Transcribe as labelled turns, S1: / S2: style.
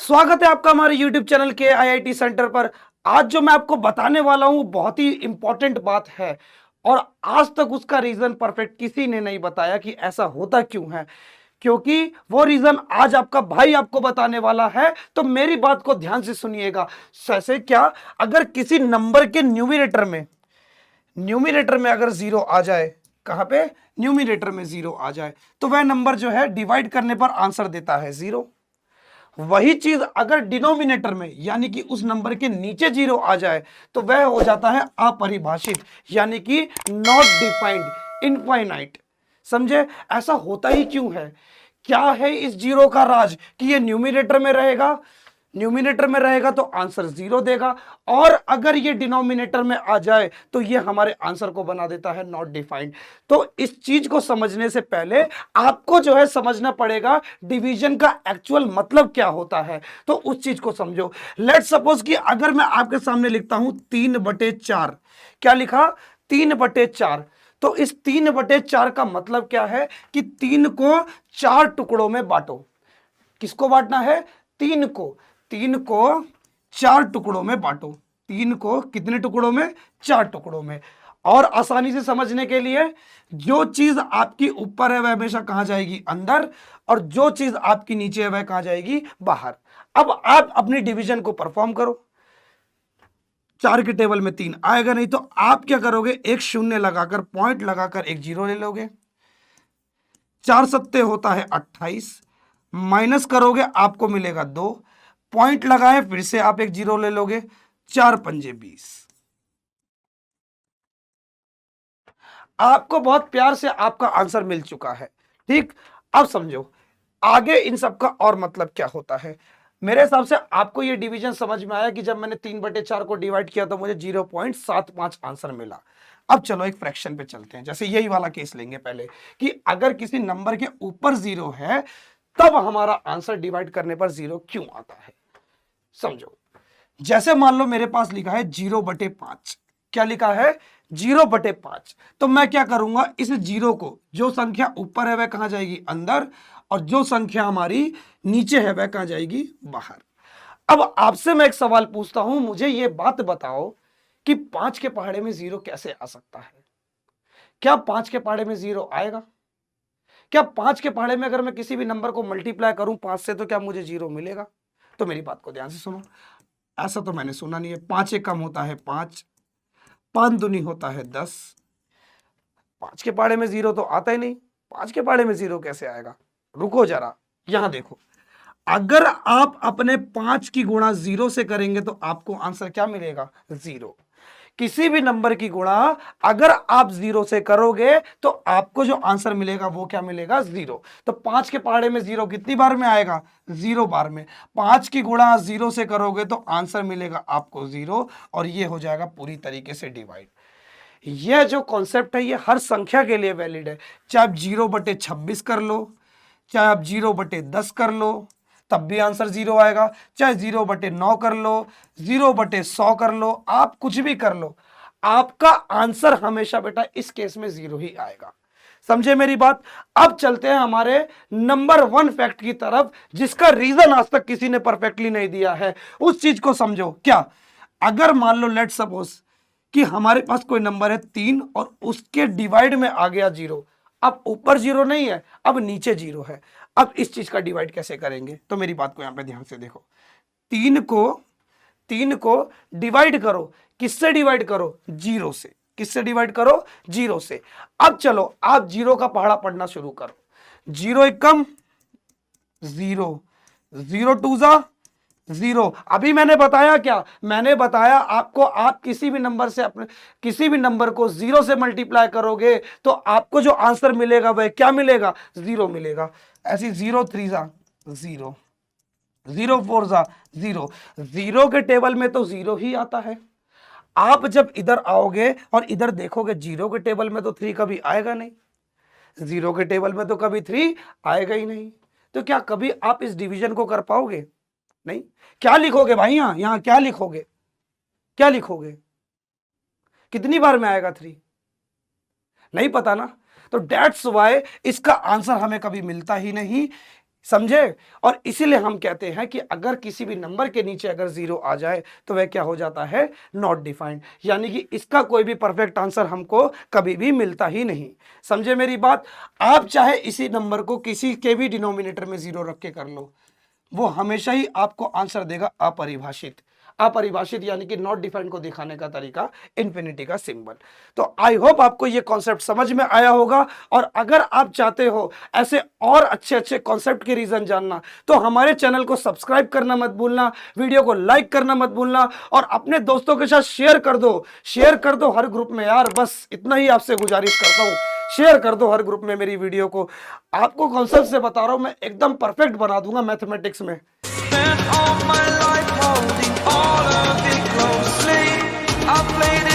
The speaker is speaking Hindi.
S1: स्वागत है आपका हमारे YouTube चैनल के IIT सेंटर पर। आज जो मैं आपको बताने वाला हूं बहुत ही इंपॉर्टेंट बात है और आज तक उसका रीजन परफेक्ट किसी ने नहीं बताया कि ऐसा होता क्यों है। क्योंकि वो रीजन आज आपका भाई आपको बताने वाला है, तो मेरी बात को ध्यान से सुनिएगा। जैसे क्या, अगर किसी नंबर के न्यूमिनेटर में अगर जीरो आ जाए, कहां पे, न्यूमिनेटर में जीरो आ जाए, तो वह नंबर जो है डिवाइड करने पर आंसर देता है जीरो। वही चीज अगर डिनोमिनेटर में यानी कि उस नंबर के नीचे जीरो आ जाए तो वह हो जाता है अपरिभाषित, यानी कि नॉट डिफाइंड, इनफाइनाइट। समझे? ऐसा होता ही क्यों है? क्या है इस जीरो का राज कि ये न्यूमिनेटर में रहेगा तो आंसर जीरो देगा, और अगर ये डिनोमिनेटर में आ जाए तो ये हमारे आंसर को बना देता है नॉट डिफाइंड। तो इस चीज को समझने से पहले आपको जो है समझना पड़ेगा डिवीजन का एक्चुअल मतलब क्या होता है। तो उस चीज को समझो। लेट्स सपोज कि अगर मैं आपके सामने लिखता हूं 3/4, क्या लिखा, 3/4, तो इस 3/4 का मतलब क्या है कि 3 को 4 टुकड़ों में बांटो। किसको बांटना है? 3 को। 3 को 4 टुकड़ों में बांटो। 3 को कितने टुकड़ों में? 4 टुकड़ों में। और आसानी से समझने के लिए, जो चीज आपकी ऊपर है वह हमेशा कहां जाएगी? अंदर। और जो चीज आपकी नीचे है वह कहां जाएगी? बाहर। अब आप अपनी डिवीजन को परफॉर्म करो। 4 के टेबल में 3 आएगा नहीं, तो आप क्या करोगे? एक शून्य लगाकर, पॉइंट लगाकर एक जीरो ले लोगे। 4 सत्ते होता है 28, माइनस करोगे आपको मिलेगा 2, पॉइंट लगाए फिर से आप एक जीरो ले लोगे। 4 पंजे 20। आपको बहुत प्यार से आपका आंसर मिल चुका है। ठीक, अब समझो आगे इन सब का और मतलब क्या होता है। मेरे हिसाब से आपको ये डिवीजन समझ में आया कि जब मैंने 3/4 को डिवाइड किया तो मुझे 0.75 आंसर मिला। अब चलो एक फ्रैक्शन पे चलते हैं। जैसे यही वाला केस लेंगे पहले, कि अगर किसी नंबर के ऊपर जीरो है तब हमारा आंसर डिवाइड करने पर जीरो क्यों आता है। समझो, जैसे मान लो मेरे पास लिखा है 0/5। क्या लिखा है? 0/5। तो मैं क्या करूंगा, इस जीरो को, जो संख्या ऊपर है वह कहां जाएगी? अंदर। और जो संख्या हमारी नीचे है वह कहां जाएगी? बाहर। अब आपसे मैं एक सवाल पूछता हूं, मुझे यह बात बताओ कि 5 के पहाड़े में जीरो कैसे आ सकता है? क्या 5 के पहाड़े में जीरो आएगा? क्या 5 के पहाड़े में अगर मैं किसी भी नंबर को मल्टीप्लाई करूं 5 से तो क्या मुझे जीरो मिलेगा? तो मेरी बात को ध्यान से सुनो। ऐसा तो मैंने सुना नहीं है। 5 एक कम होता है 5, 5 दूनी होता है 10। 5 के पहाड़े में जीरो तो आता ही नहीं। 5 के पहाड़े में जीरो कैसे आएगा? रुको जरा, यहां देखो। अगर आप अपने 5 की गुणा जीरो से करेंगे तो आपको आंसर क्या मिलेगा? जीरो। किसी भी नंबर की गुणा अगर आप जीरो से करोगे तो आपको जो आंसर मिलेगा वो क्या मिलेगा? जीरो। तो 5 के पहाड़े में जीरो कितनी बार में आएगा? 0 बार में। 5 की गुणा जीरो से करोगे तो आंसर मिलेगा आपको जीरो, और ये हो जाएगा पूरी तरीके से डिवाइड। यह जो कॉन्सेप्ट है ये हर संख्या के लिए वैलिड है। चाहे आप 0/26 कर लो, चाहे आप 0/10 कर लो, तब भी आंसर जीरो आएगा। चाहे 0/9 कर लो, 0/100 कर लो, आप कुछ भी कर लो, आपका आंसर हमेशा बेटा इस केस में जीरो ही आएगा। समझे मेरी बात? अब चलते हैं हमारे नंबर 1 फैक्ट की तरफ, जिसका रीजन आज तक किसी ने परफेक्टली नहीं दिया है। उस चीज को समझो। क्या, अगर मान लो लेट सपोज कि हमारे पास कोई नंबर है 3 और उसके डिवाइड में आ गया जीरो। अब ऊपर जीरो नहीं है, अब नीचे जीरो है। अब इस चीज का डिवाइड कैसे करेंगे? तो मेरी बात को यहां पे ध्यान से देखो। 3 को 3 को डिवाइड करो, किससे डिवाइड करो? जीरो से। किससे डिवाइड करो? जीरो से। अब चलो आप जीरो का पहाड़ा पढ़ना शुरू करो। जीरो एक कम जीरो, जीरो टू जा जीरो। अभी मैंने बताया क्या? मैंने बताया आपको, आप किसी भी नंबर से अपने किसी भी नंबर को जीरो से मल्टीप्लाई करोगे तो आपको जो आंसर मिलेगा वह क्या मिलेगा? जीरो मिलेगा। ऐसी 0 3 जा जीरो, 0 4 जा जीरो। जीरो के टेबल में तो जीरो ही आता है। आप जब इधर आओगे और इधर देखोगे जीरो के टेबल में तो 3 कभी आएगा नहीं। जीरो के टेबल में तो कभी 3 आएगा ही नहीं। तो क्या कभी आप इस डिवीजन को कर पाओगे? नहीं। क्या लिखोगे भाई? यहां क्या लिखोगे? क्या लिखोगे? कितनी बार में आएगा 3? नहीं पता ना। तो डेट्स वाई इसका आंसर हमें कभी मिलता ही नहीं। समझे। और इसीलिए हम कहते हैं कि अगर किसी भी नंबर के नीचे अगर 0 आ जाए तो वह क्या हो जाता है, नॉट डिफाइंड, यानी कि इसका कोई भी परफेक्ट आंसर हमको कभी भी मिलता ही नहीं। समझे मेरी बात। आप चाहे इसी नंबर को किसी के भी डिनोमिनेटर में 0 रख के कर लो, वो हमेशा ही आपको आंसर देगा अपरिभाषित। अपरिभाषित यानी कि नॉट डिफाइंड को दिखाने का तरीका इन्फिनिटी का सिंबल। तो आई होप आपको ये कॉन्सेप्ट समझ में आया होगा। और अगर आप चाहते हो ऐसे और अच्छे अच्छे कॉन्सेप्ट के रीजन जानना तो हमारे चैनल को सब्सक्राइब करना मत भूलना, वीडियो को लाइक करना मत भूलना और अपने दोस्तों के साथ शेयर कर दो हर ग्रुप में यार। बस इतना ही आपसे गुजारिश करता हूं, शेयर कर दो हर ग्रुप में मेरी वीडियो को। आपको कॉन्सेप्ट से बता रहा हूं, मैं एकदम परफेक्ट बना दूंगा मैथमेटिक्स में।
S2: Spent all my life holding all of it closely. I played it